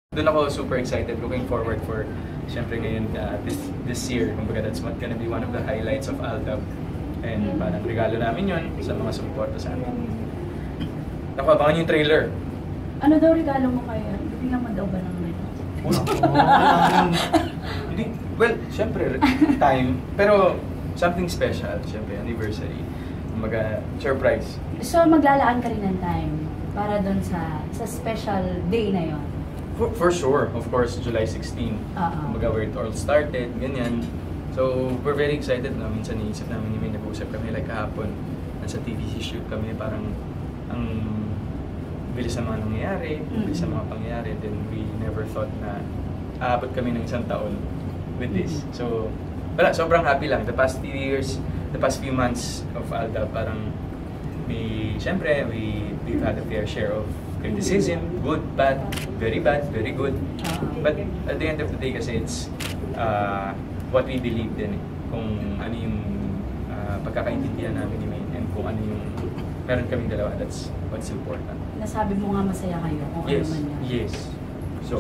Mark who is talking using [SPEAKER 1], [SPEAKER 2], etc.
[SPEAKER 1] Doon ako super excited, looking forward for, syempre ngayon, this year, kumbaga that's gonna be one of the highlights of Aldab. And parang regalo namin yun sa mga sumuporta sa amin. Naku, abangan yung trailer.
[SPEAKER 2] Ano daw regalo mo kaya? Bibigyan mo daw ba ng
[SPEAKER 1] Hindi, well, syempre, time. Pero something special, syempre, anniversary. Kumbaga, surprise.
[SPEAKER 2] So, maglalaan ka rin ng time para doon sa special day na yon.
[SPEAKER 1] For sure, of course, July 16. Kumbaga, where it all started, ganyan. So, we're very excited na. Minsan niisip namin may nag-usap kami like kahapon. Nasa TVC shoot kami, parang ang bilis ng mga nangyayari, bilis ng mga pangyayari. Then we never thought na aabot kami ng isang taon with this. So, wala, sobrang happy lang. The past few years, the past few months of Aldab, parang syempre, we've had a fair share of criticism, good, bad, very good. But at the end of the day kasi it's what we believe din kung ano yung pagkakaintindihan namin ni Maine and kung ano yung meron kaming dalawa, that's what's important.
[SPEAKER 2] Nasabi mo nga masaya kayo kung ano man yan.
[SPEAKER 1] Yes. So,